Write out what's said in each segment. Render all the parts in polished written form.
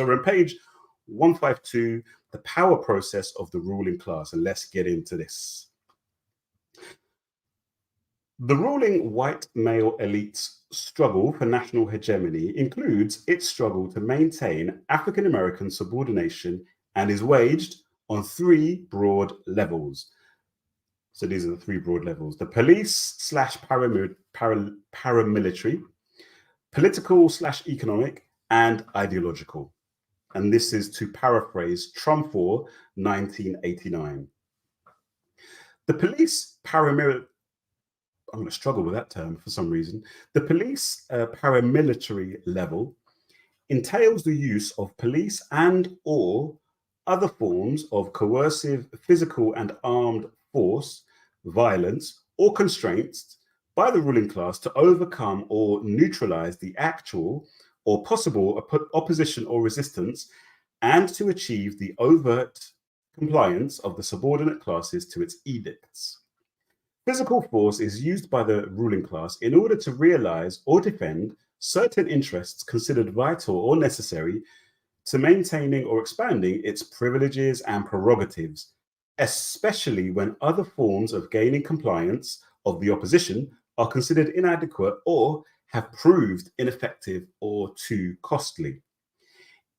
So we're on page 152, the power process of the ruling class, and let's get into this. The ruling white male elite's struggle for national hegemony includes its struggle to maintain African American subordination and is waged on three broad levels. So these are the three broad levels: the police / paramilitary, political/economic, and ideological. And this is to paraphrase Trump 4, 1989. The police paramilitary, I'm going to struggle with that term for some reason. The police paramilitary level entails the use of police and or other forms of coercive physical and armed force, violence, or constraints by the ruling class to overcome or neutralize the actual or possible opposition or resistance, and to achieve the overt compliance of the subordinate classes to its edicts. Physical force is used by the ruling class in order to realize or defend certain interests considered vital or necessary to maintaining or expanding its privileges and prerogatives, especially when other forms of gaining compliance of the opposition are considered inadequate or have proved ineffective or too costly.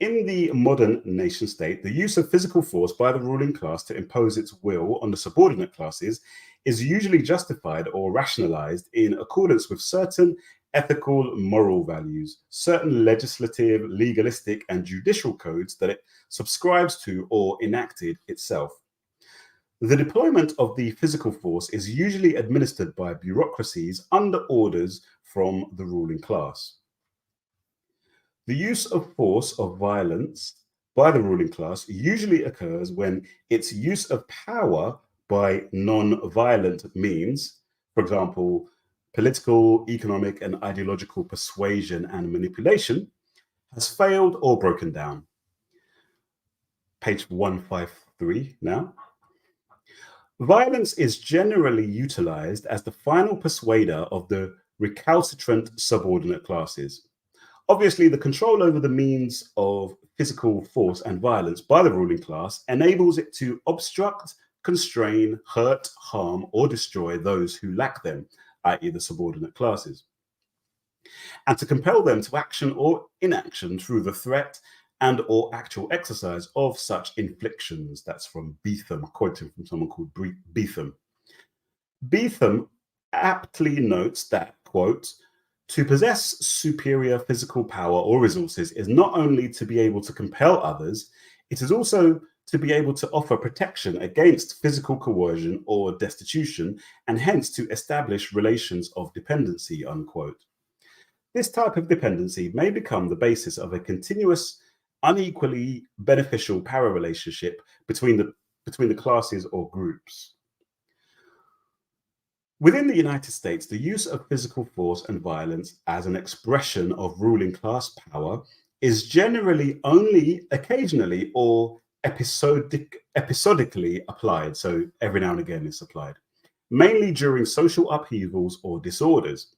In the modern nation state, the use of physical force by the ruling class to impose its will on the subordinate classes is usually justified or rationalized in accordance with certain ethical, moral values, certain legislative, legalistic, and judicial codes that it subscribes to or enacted itself. The deployment of the physical force is usually administered by bureaucracies under orders from the ruling class. The use of force of violence by the ruling class usually occurs when its use of power by non-violent means, for example, political, economic, and ideological persuasion and manipulation, has failed or broken down. Page 153 now. Violence is generally utilized as the final persuader of the recalcitrant subordinate classes. Obviously, the control over the means of physical force and violence by the ruling class enables it to obstruct, constrain, hurt, harm, or destroy those who lack them, i.e. the subordinate classes, and to compel them to action or inaction through the threat and or actual exercise of such inflictions. That's from Beetham, quoting from someone called Beetham. Beetham aptly notes that, quote, to possess superior physical power or resources is not only to be able to compel others, it is also to be able to offer protection against physical coercion or destitution, and hence to establish relations of dependency, unquote. This type of dependency may become the basis of a continuous, unequally beneficial power relationship between the classes or groups. Within the United States, the use of physical force and violence as an expression of ruling class power is generally only occasionally or episodically applied, so every now and again it's applied, mainly during social upheavals or disorders.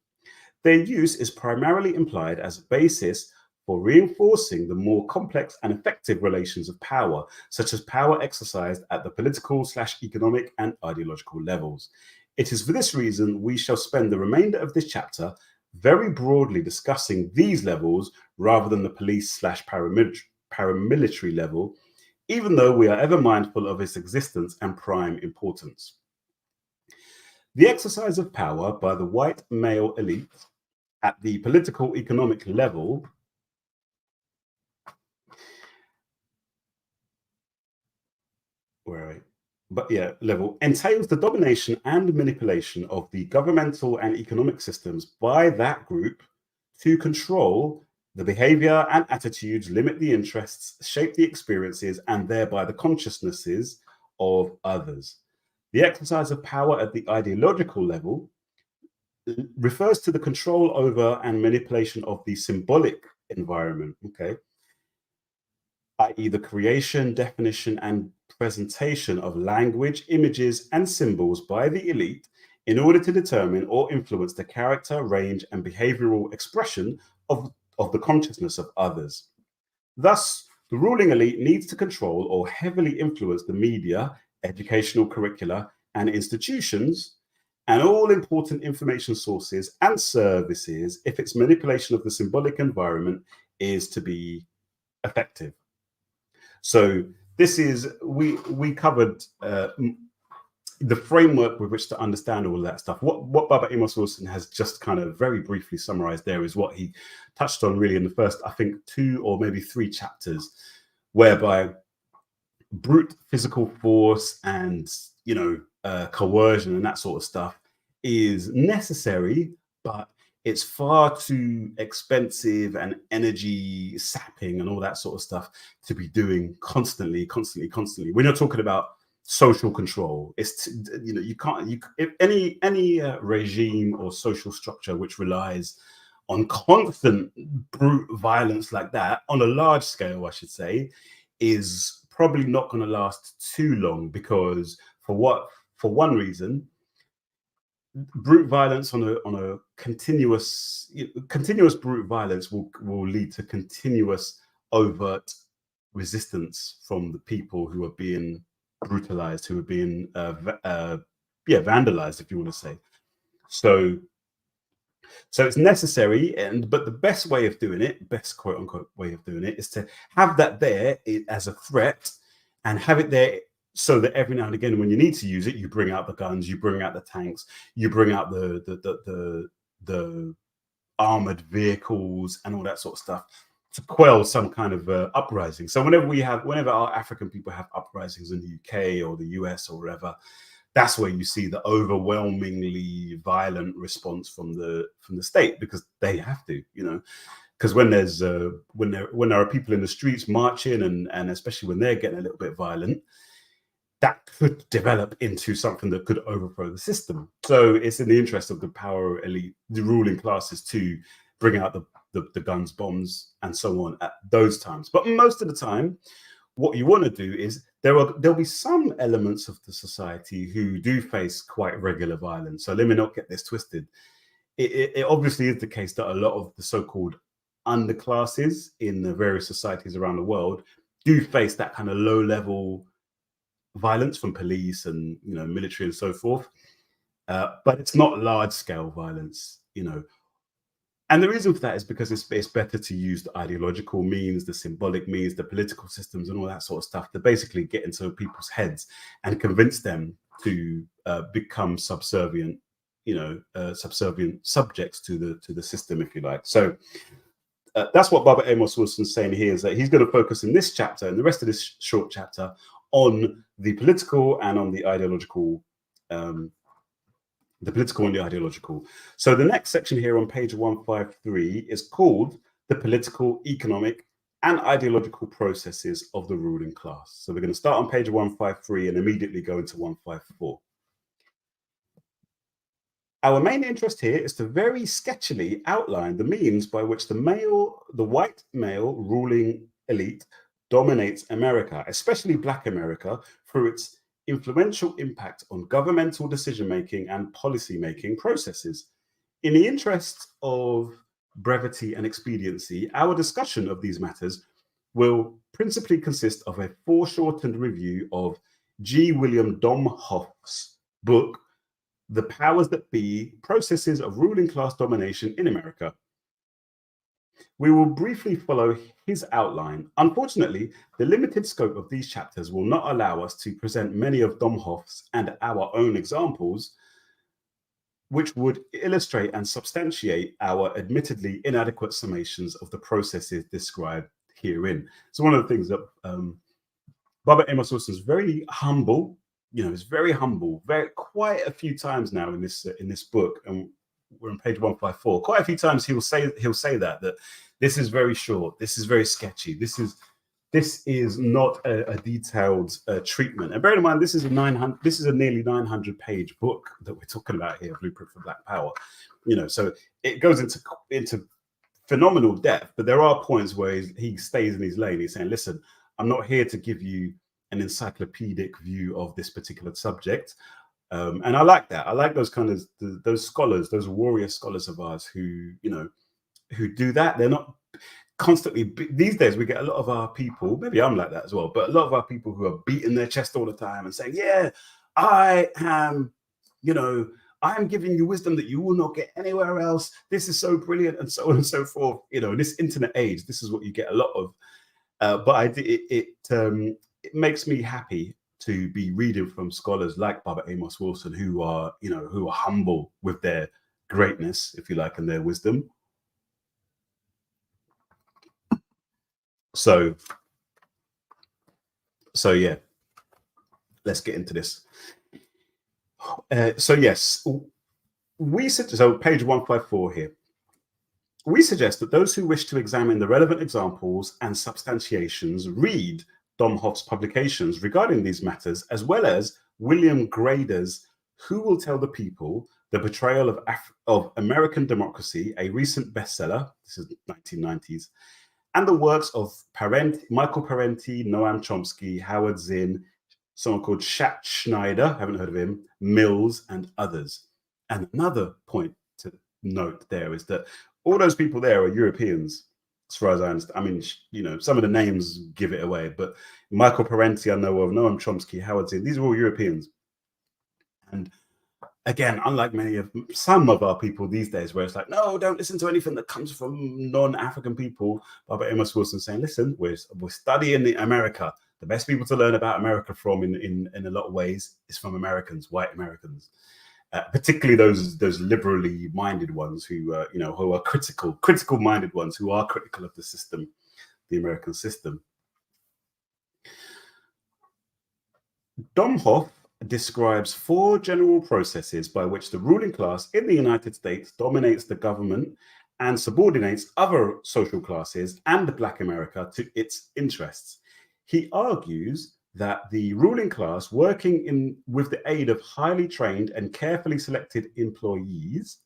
Their use is primarily implied as a basis for reinforcing the more complex and effective relations of power, such as power exercised at the political/economic and ideological levels. It is for this reason we shall spend the remainder of this chapter very broadly discussing these levels rather than the police/paramilitary level, even though we are ever mindful of its existence and prime importance. The exercise of power by the white male elite at the political economic level level entails the domination and manipulation of the governmental and economic systems by that group to control the behavior and attitudes, limit the interests, shape the experiences, and thereby the consciousnesses of others. The exercise of power at the ideological level refers to the control over and manipulation of the symbolic environment, i.e. the creation, definition, and presentation of language, images, and symbols by the elite in order to determine or influence the character, range, and behavioral expression of the consciousness of others. Thus, The ruling elite needs to control or heavily influence the media, educational curricula, and institutions, and all important information sources and services if its manipulation of the symbolic environment is to be effective. So this is, we covered the framework with which to understand all of that stuff. What Baba Amos Wilson has just kind of very briefly summarized there is what he touched on really in the first, I think, 2 or maybe 3 chapters, whereby brute physical force and, you know, coercion and that sort of stuff is necessary, but it's far too expensive and energy sapping and all that sort of stuff to be doing constantly. We're not talking about social control. It's, you know, you can't, if any regime or social structure which relies on constant brute violence like that on a large scale, I should say, is probably not going to last too long, because for one reason, brute violence on a continuous brute violence will lead to continuous overt resistance from the people who are being brutalized, who are being vandalized, if you want to say. So it's necessary, but the best way of doing it, best quote unquote way of doing it, is to have that there as a threat, and have it there so that every now and again, when you need to use it, you bring out the guns, you bring out the tanks, you bring out the armored vehicles and all that sort of stuff to quell some kind of uprising. So whenever our African people have uprisings in the UK or the US or wherever, that's where you see the overwhelmingly violent response from the state, because they have to, you know, because when there are people in the streets marching, and especially when they're getting a little bit violent, that could develop into something that could overthrow the system. So it's in the interest of the power elite, the ruling classes, to bring out the guns, bombs, and so on at those times. But most of the time, what you want to do is there'll be some elements of the society who do face quite regular violence. So let me not get this twisted. It obviously is the case that a lot of the so-called underclasses in the various societies around the world do face that kind of low-level violence from police and, you know, military and so forth, but it's not large-scale violence, you know. And the reason for that is because it's better to use the ideological means, the symbolic means, the political systems, and all that sort of stuff to basically get into people's heads and convince them to become subservient, you know, subservient subjects to the system, if you like. So that's what Baba Amos Wilson's saying here, is that he's going to focus in this chapter and the rest of this short chapter on the political and on the ideological, and the ideological. So the next section here on page 153 is called The Political, Economic, and Ideological Processes of the Ruling Class. So we're going to start on page 153 and immediately go into 154. Our main interest here is to very sketchily outline the means by which the white male ruling elite dominates America, especially Black America, through its influential impact on governmental decision-making and policy-making processes. In the interest of brevity and expediency, our discussion of these matters will principally consist of a foreshortened review of G. William Domhoff's book, The Powers That Be, Processes of Ruling Class Domination in America. We will briefly follow his outline. Unfortunately, the limited scope of these chapters will not allow us to present many of Domhoff's and our own examples, which would illustrate and substantiate our admittedly inadequate summations of the processes described herein. So one of the things that Baba Amos Wilson is very humble, you know, is very humble, quite a few times now in this book, and we're on page 154. Quite a few times he'll say that this is very short, this is very sketchy, this is not a detailed treatment. And bear in mind, this is a nearly 900-page book that we're talking about here, Blueprint for Black Power. You know, so it goes into phenomenal depth, but there are points where he stays in his lane. He's saying, listen, I'm not here to give you an encyclopedic view of this particular subject. And I like that. I like those kind of those scholars, those warrior scholars of ours who, you know, who do that. They're not, constantly, these days we get a lot of our people, maybe I'm like that as well, but a lot of our people who are beating their chest all the time and saying, yeah, I am, you know, I am giving you wisdom that you will not get anywhere else. This is so brilliant, and so on and so forth. You know, in this internet age, this is what you get a lot of. But it makes me happy to be reading from scholars like Baba Amos Wilson, who are, you know, who are humble with their greatness, if you like, and their wisdom. So yeah, let's get into this. So yes, so page 154 here. We suggest that those who wish to examine the relevant examples and substantiations read Domhoff's publications regarding these matters, as well as William Grader's Who Will Tell the People? The Betrayal of American Democracy, a recent bestseller, this is 1990s, and the works of Michael Parenti, Noam Chomsky, Howard Zinn, someone called Shat Schneider, haven't heard of him, Mills, and others. And another point to note there is that all those people there are Europeans, as far as I understand. I mean, you know, some of the names give it away, but Michael Parenti, I know of, Noam Chomsky, Howard Zinn, these are all Europeans. And again, unlike some of our people these days, where it's like, no, don't listen to anything that comes from non-African people. Baba Amos Wilson saying, listen, we're studying America. The best people to learn about America from, in a lot of ways, is from Americans, white Americans, particularly those liberally minded ones who, you know, who are critical-minded ones who are critical of the system, the American system. Domhoff describes 4 general processes by which the ruling class in the United States dominates the government and subordinates other social classes and Black America to its interests. He argues that the ruling class, working with the aid of highly trained and carefully selected employees,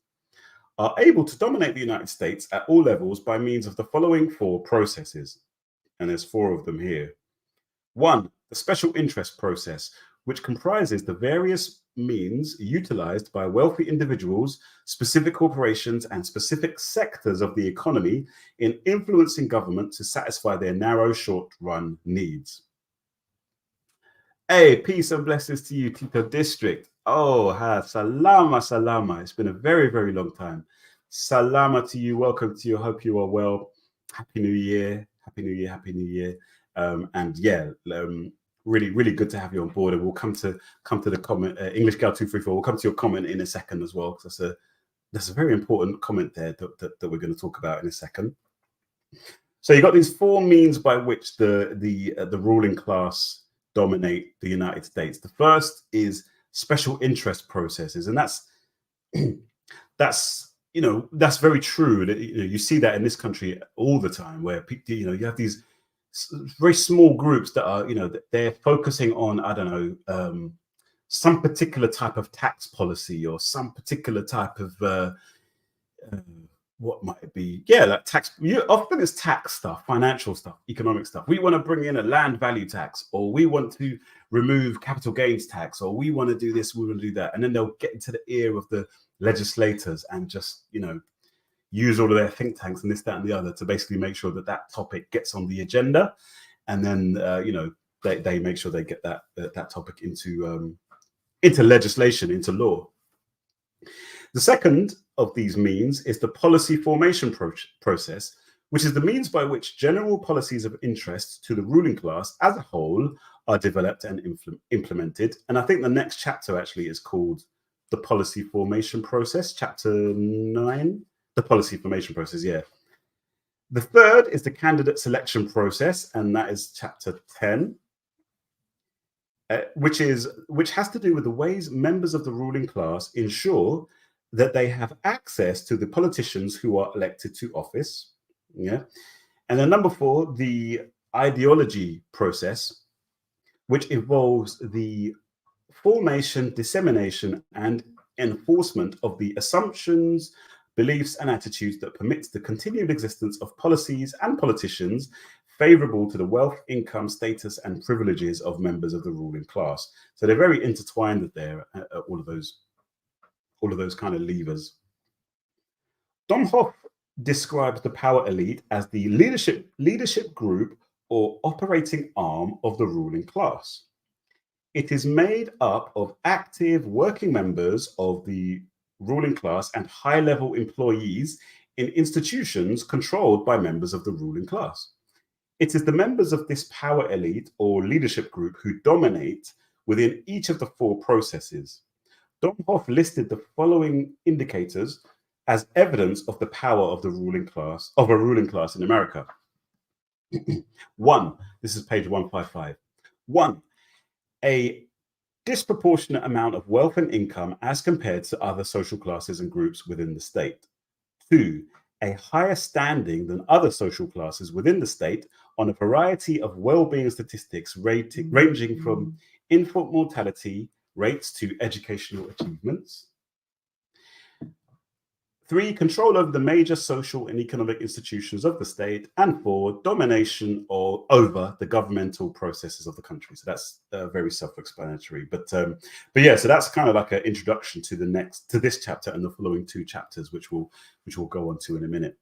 are able to dominate the United States at all levels by means of the following 4 processes. And there's 4 of them here. 1, the special interest process, which comprises the various means utilized by wealthy individuals, specific corporations, and specific sectors of the economy in influencing government to satisfy their narrow, short-run needs. Hey, peace and blessings to you, Tito District. Oh, salama, salama. It's been a very, very long time. Salama to you. Welcome to you. Hope you are well. Happy New Year. Happy New Year. Happy New Year. And yeah, really, really good to have you on board. And we'll come to the comment, English Gal 234. We'll come to your comment in a second as well, because that's a very important comment there that we're going to talk about in a second. So you got these 4 means by which the ruling class dominate the United States. The first is special interest processes, and that's you know, that's very true. You know, you see that in this country all the time, where you know, you have these very small groups that are, you know, they're focusing on, I don't know, some particular type of tax policy or some particular type of what might it be? Yeah, like tax. Often it's tax stuff, financial stuff, economic stuff. We want to bring in a land value tax, or we want to remove capital gains tax, or we want to do this, we want to do that. And then they'll get into the ear of the legislators and just, you know, use all of their think tanks and this, that, and the other to basically make sure that that topic gets on the agenda. And then, you know, they make sure they get that topic into legislation, into law. The second of these means is the policy formation process, which is the means by which general policies of interest to the ruling class as a whole are developed and implemented. And I think the next chapter actually is called the policy formation process, chapter 9, the policy formation process, yeah. The third is the candidate selection process, and that is chapter 10. Which has to do with the ways members of the ruling class ensure that they have access to the politicians who are elected to office. Yeah. And then number 4, the ideology process, which involves the formation, dissemination, and enforcement of the assumptions, beliefs, and attitudes that permit the continued existence of policies and politicians favorable to the wealth, income, status, and privileges of members of the ruling class. So they're very intertwined there, all of those kind of levers. Domhoff describes the power elite as the leadership group or operating arm of the ruling class. It is made up of active working members of the ruling class and high-level employees in institutions controlled by members of the ruling class. It is the members of this power elite or leadership group who dominate within each of the four processes. Domhoff listed the following indicators as evidence of the power of the ruling class, of a ruling class in America. 1, this is page 155. 1, a disproportionate amount of wealth and income as compared to other social classes and groups within the state. 2, a higher standing than other social classes within the state on a variety of well-being statistics ranging from infant mortality rates to educational achievements. 3, control over the major social and economic institutions of the state. And 4, domination over the governmental processes of the country. So that's very self-explanatory. But yeah, so that's kind of like an introduction to this chapter and the following 2 chapters, which we'll go on to in a minute.